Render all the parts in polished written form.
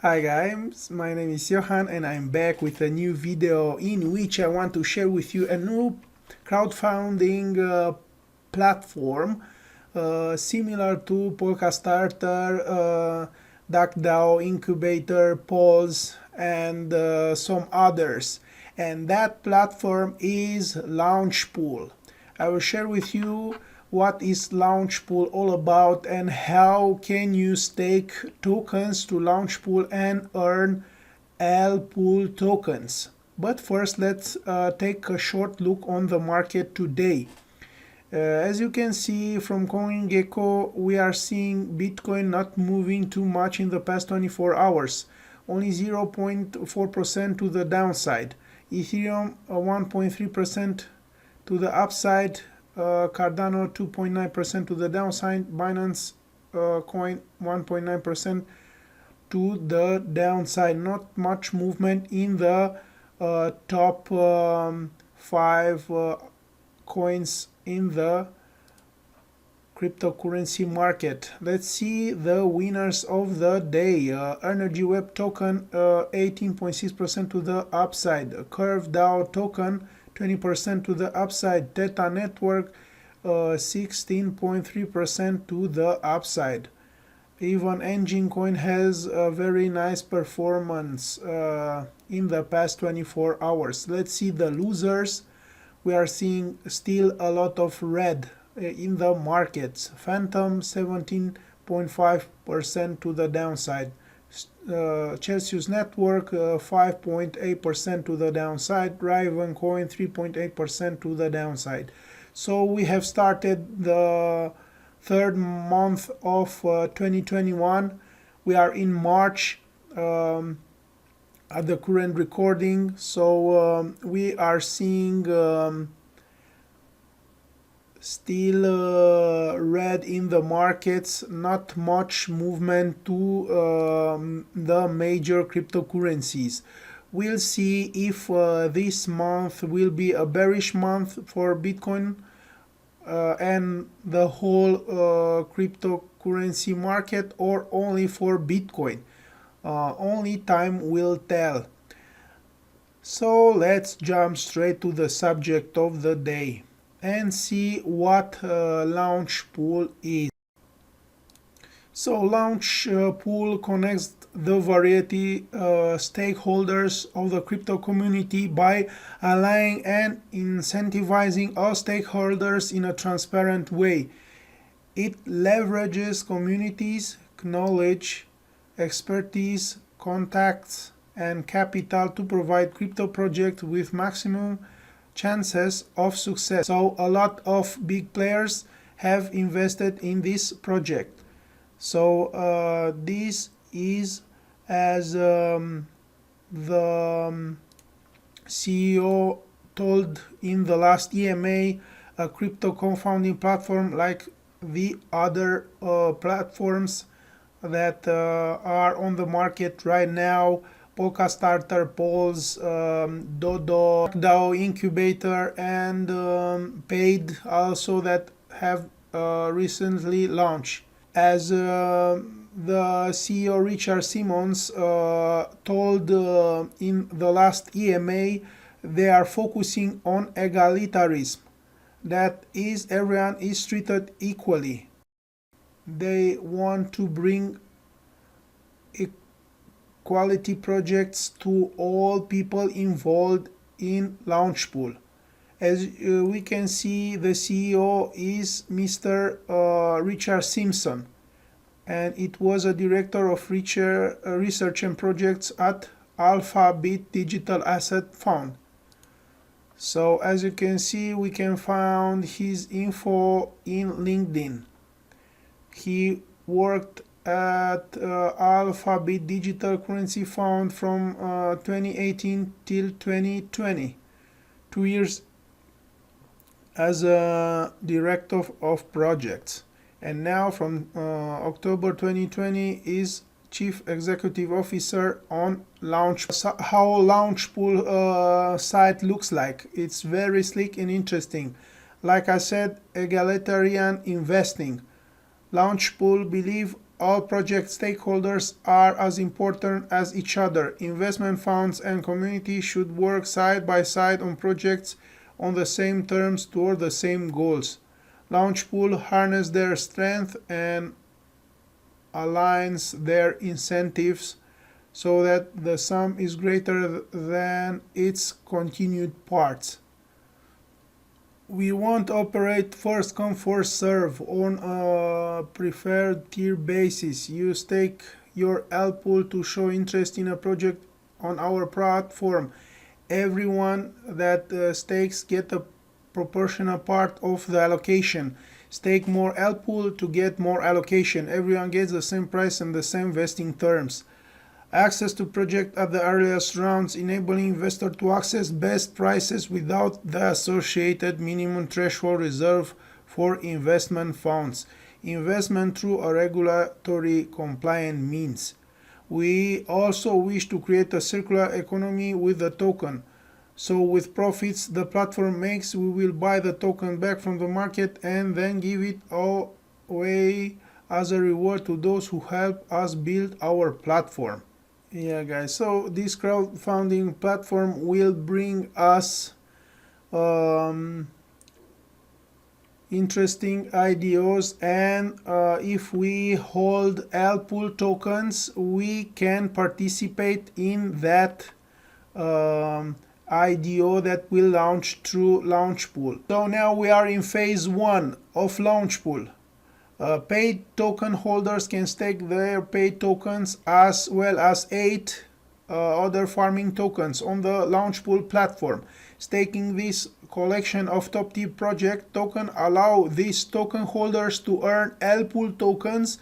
Hi guys, my name is Johan and I'm back with a new video in which I want to share with you a new crowdfunding platform similar to Polka Starter, DuckDAO, Incubator, Polls and some others. And that platform is Launchpool. I will share with you what is Launchpool all about and how can you stake tokens to Launchpool and earn LPOOL tokens. But first let's take a short look on the market today. As you can see from CoinGecko, we are seeing Bitcoin not moving too much in the past 24 hours, only 0.4% to the downside. Ethereum 1.3% to the upside, Cardano 2.9% to the downside, Binance coin 1.9% to the downside. Not much movement in the top 5 coins in the cryptocurrency market. Let's see the winners of the day. Energy Web token 18.6% to the upside, Curve DAO token 20% to the upside, Theta Network 16.3% to the upside. Even Engine Coin has a very nice performance in the past 24 hours. Let's see the losers. We are seeing still a lot of red in the markets. Phantom 17.5% to the downside. Celsius Network 5.8% to the downside. Raven Coin 3.8% to the downside. So we have started the third month of 2021. We are in March at the current recording. So we are seeing still red in the markets, not much movement to the major cryptocurrencies. We'll see if this month will be a bearish month for Bitcoin and the whole cryptocurrency market, or only for Bitcoin. Only time will tell. So let's jump straight to the subject of the day and see what Launchpool is. So Launchpool connects the variety stakeholders of the crypto community by aligning and incentivizing all stakeholders in a transparent way. It leverages communities, knowledge, expertise, contacts, and capital to provide crypto projects with maximum chances of success. So a lot of big players have invested in this project. So this is, as the CEO told in the last EMA, a crypto crowdfunding platform like the other platforms that are on the market right now. Polka Starter, Polls, Dodo, DAO, Incubator, and Paid also that have recently launched. As the CEO Richard Simmons told in the last EMA, they are focusing on egalitarianism. That is, everyone is treated equally. They want to bring quality projects to all people involved in Launchpool. As we can see, the CEO is Mr. Richard Simpson, and it was a director of research and projects at Alphabet Digital Asset Fund. So as you can see, we can find his info in LinkedIn. He worked at Alphabet Digital Currency Fund from 2018 till 2020, 2 years as a director of projects, and now from October 2020 is Chief Executive Officer on Launchpool. How Launchpool site looks like. It's very sleek and interesting. Like I said, egalitarian investing. Launchpool believe All project stakeholders are as important as each other. Investment funds and community should work side by side on projects on the same terms toward the same goals. Launchpool harness their strength and aligns their incentives so that the sum is greater than its continued parts. We won't operate first come first serve on a preferred tier basis. You stake your LPOOL to show interest in a project on our platform. Everyone that stakes get a proportional part of the allocation. Stake more LPOOL to get more allocation. Everyone gets the same price and the same vesting terms. Access to project at the earliest rounds, enabling investor to access best prices without the associated minimum threshold reserved for investment funds. Investment through a regulatory compliant means. We also wish to create a circular economy with the token. So with profits the platform makes, we will buy the token back from the market and then give it away as a reward to those who help us build our platform. Yeah guys, so this crowdfunding platform will bring us interesting ideas, and if we hold LPOOL tokens we can participate in that IDO that will launch through Launchpool. So now we are in phase 1 of Launchpool. Paid token holders can stake their paid tokens as well as 8 other farming tokens on the Launchpool platform. Staking this collection of top tier project token allow these token holders to earn LPOOL tokens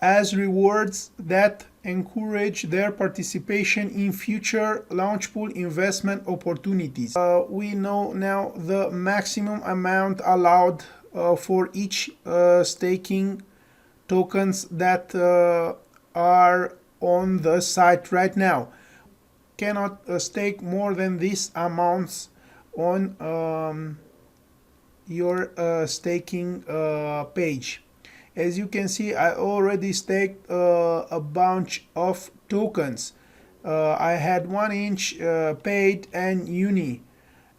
as rewards that encourage their participation in future Launchpool investment opportunities. We know now the maximum amount allowed for each staking tokens that are on the site right now. Cannot stake more than these amounts on your staking page. As you can see, I already staked a bunch of tokens. I had 1 inch, paid, and uni.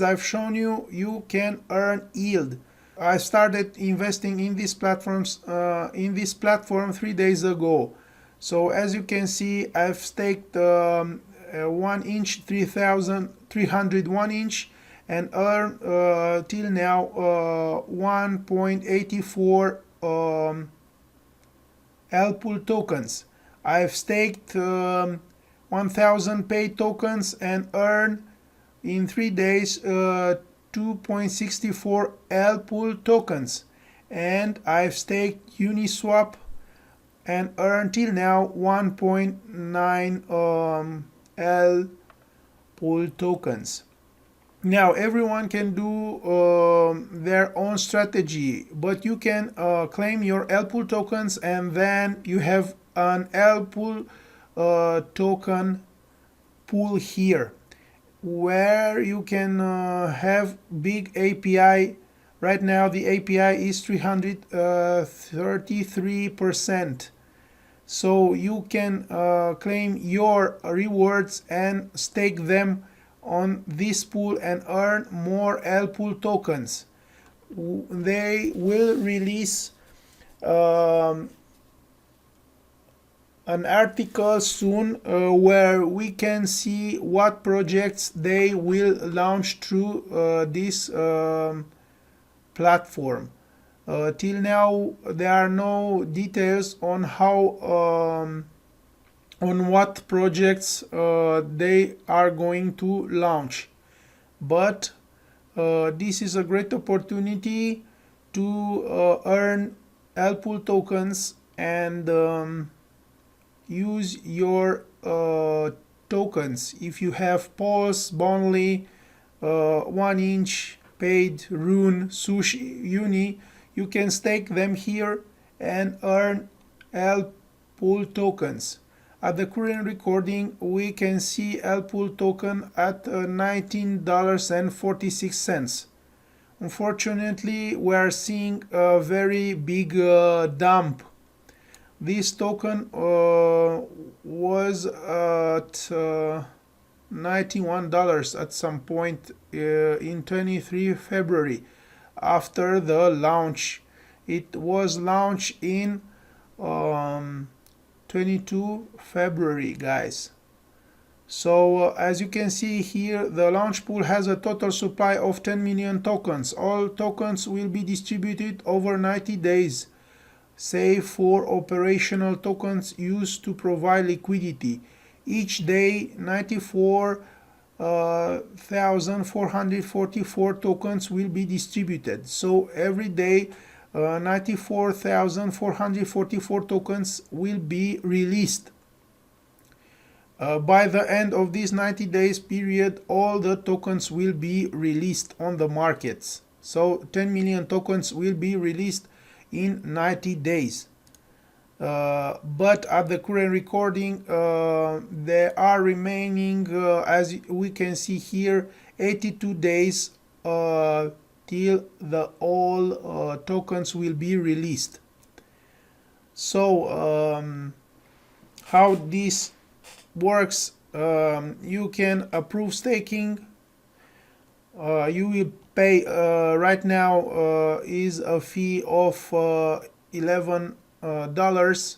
As I've shown you, you can earn yield. I started investing in these platforms in this platform 3 days ago. So as you can see, I've staked 1 inch, 301 inch, and earned till now 1.84 LPOOL tokens. I've staked 1000 paid tokens and earned in 3 days 2.64 LPOOL tokens, and I've staked Uniswap and earned till now 1.9 LPOOL tokens. Now everyone can do their own strategy, but you can claim your LPOOL tokens and then you have an LPOOL token pool here where you can have big API. Right now the API is 333%. So you can claim your rewards and stake them on this pool and earn more LPOOL tokens. They will release an article soon where we can see what projects they will launch through this platform. Till now there are no details on how on what projects they are going to launch, but this is a great opportunity to earn LPOOL tokens and use your tokens. If you have Pulse, Bonley, 1 inch, Paid, Rune, Sushi, Uni, you can stake them here and earn LPOOL tokens. At the current recording, we can see LPOOL token at $19.46. Unfortunately, we are seeing a very big dump, this token was at $91 at some point in 23 February after the launch. It was launched in 22 February, guys. So as you can see here, the Launchpool has a total supply of 10 million tokens. All tokens will be distributed over 90 days, save for operational tokens used to provide liquidity. Each day, 94,444 tokens will be distributed. So every day, 94,444 tokens will be released. By the end of this 90 days period, all the tokens will be released on the markets. So 10 million tokens will be released in 90 days. But at the current recording, there are remaining, as we can see here, 82 days till the all tokens will be released. So how this works, you can approve staking. You will pay right now is a fee of $11.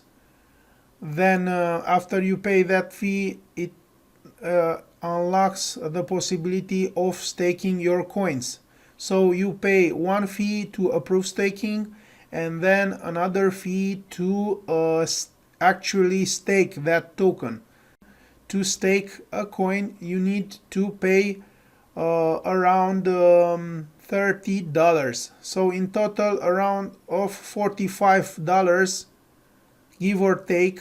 Then after you pay that fee, it unlocks the possibility of staking your coins. So you pay one fee to approve staking and then another fee to actually stake that token. To stake a coin, you need to pay around $30. So in total, around of $45, give or take,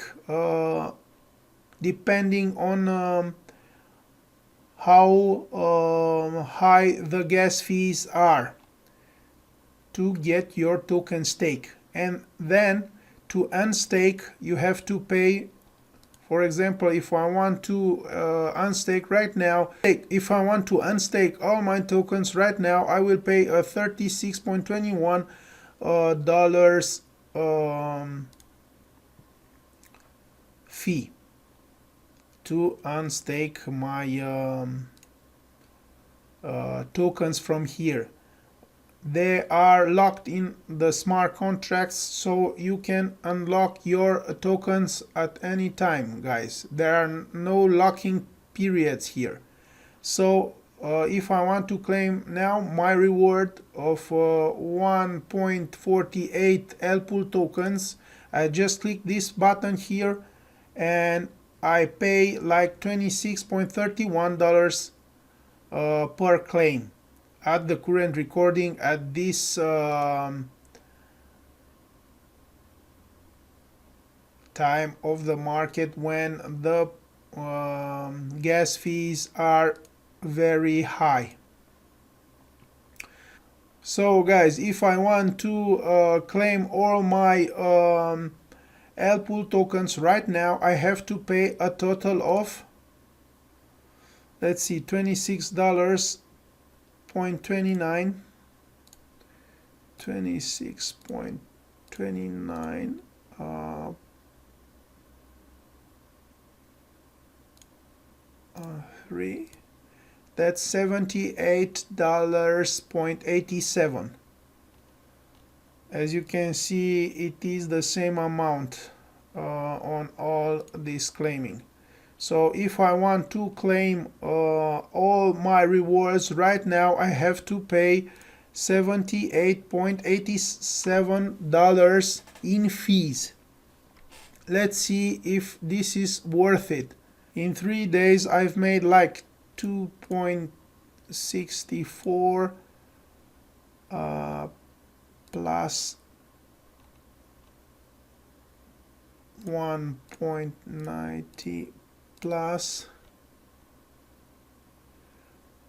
depending on how high the gas fees are to get your token stake. And then to unstake, you have to pay. For example, if I want to unstake right now, if I want to unstake all my tokens right now, I will pay a $36.21 fee to unstake my tokens from here. They are locked in the smart contracts, so you can unlock your tokens at any time, guys. There are no locking periods here. So if I want to claim now my reward of 1.48 LPOOL tokens, I just click this button here and I pay like $26.31 per claim. At the current recording, at this time of the market, when the gas fees are very high. So guys, if I want to claim all my LPOOL tokens right now, I have to pay a total of, let's see, $26.29 26.29 3, that's $78.87. As you can see, it is the same amount on all this claiming. So if I want to claim all my rewards right now, I have to pay $78.87 in fees. Let's see if this is worth it. In 3 days, I've made like 2.64 plus 1.90 plus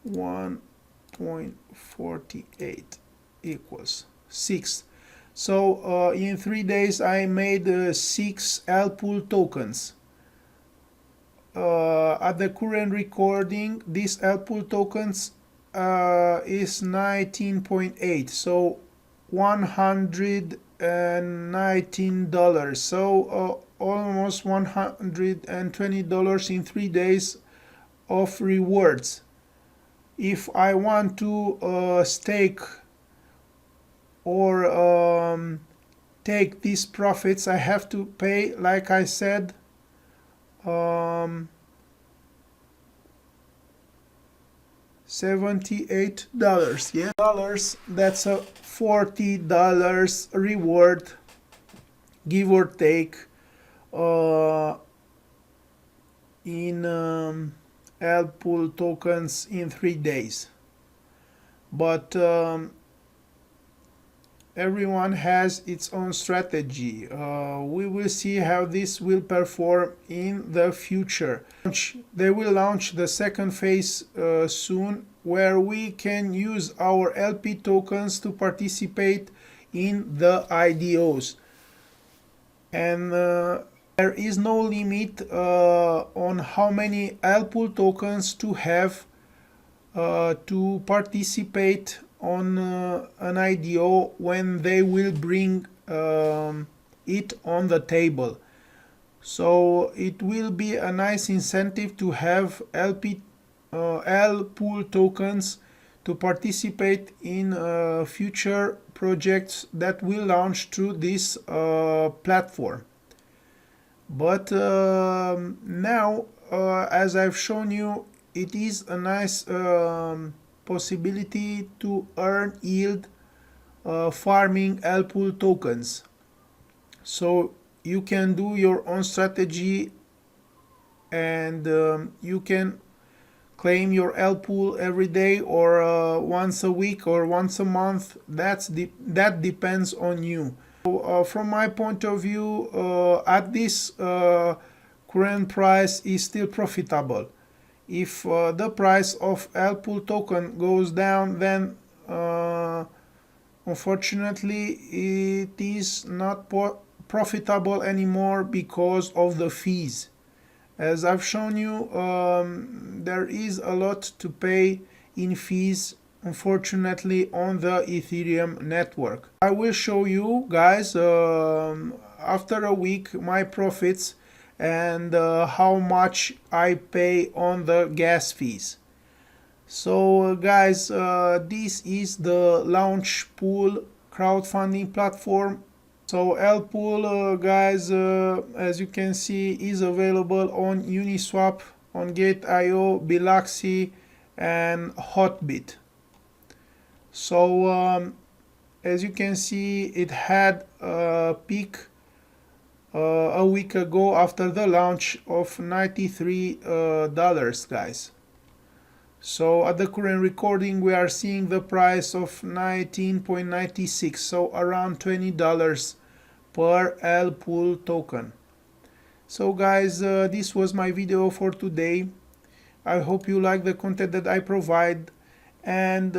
1.48 equals 6. So in 3 days I made 6 LPOOL tokens. At the current recording, this LPOOL tokens is 19.8, so 100 $19, so almost $120 in 3 days of rewards. If I want to stake or take these profits, I have to pay, like I said, $78. Yeah, dollars. That's a $40 reward, give or take, in LPOOL tokens in 3 days. But everyone has its own strategy. We will see how this will perform in the future. They will launch the second phase soon, where we can use our LP tokens to participate in the IDOs. And there is no limit on how many LPOOL tokens to have to participate on an IDO when they will bring it on the table. So it will be a nice incentive to have LPOOL tokens to participate in future projects that will launch through this platform. But now, as I've shown you, it is a nice possibility to earn yield farming LPOOL tokens. So you can do your own strategy, and you can claim your LPOOL every day or once a week or once a month. That depends on you. So, from my point of view, at this current price is still profitable. If the price of LPOOL token goes down, then unfortunately it is not profitable anymore because of the fees. As I've shown you, there is a lot to pay in fees, unfortunately, on the Ethereum network. I will show you guys after a week my profits and how much I pay on the gas fees. So guys, this is the Launchpool crowdfunding platform. So LPOOL, guys, as you can see, is available on Uniswap, on Gate.io, Biloxi, and Hotbit. So as you can see, it had a peak a week ago after the launch of $93, guys. So at the current recording, we are seeing the price of 19.96, so around $20 per LPOOL token. So guys, this was my video for today. I hope you like the content that I provide, and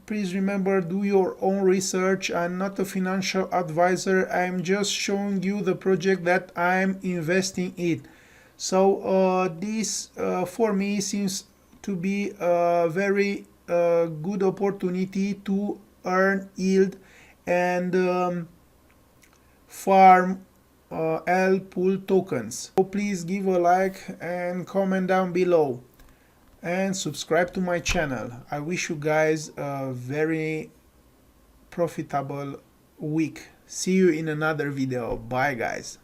please remember, do your own research. I'm not a financial advisor. I'm just showing you the project that I'm investing in. So this for me seems to be a very good opportunity to earn yield and farm LPOOL tokens. So please give a like and comment down below and subscribe to my channel. I wish you guys a very profitable week. See you in another video. Bye guys.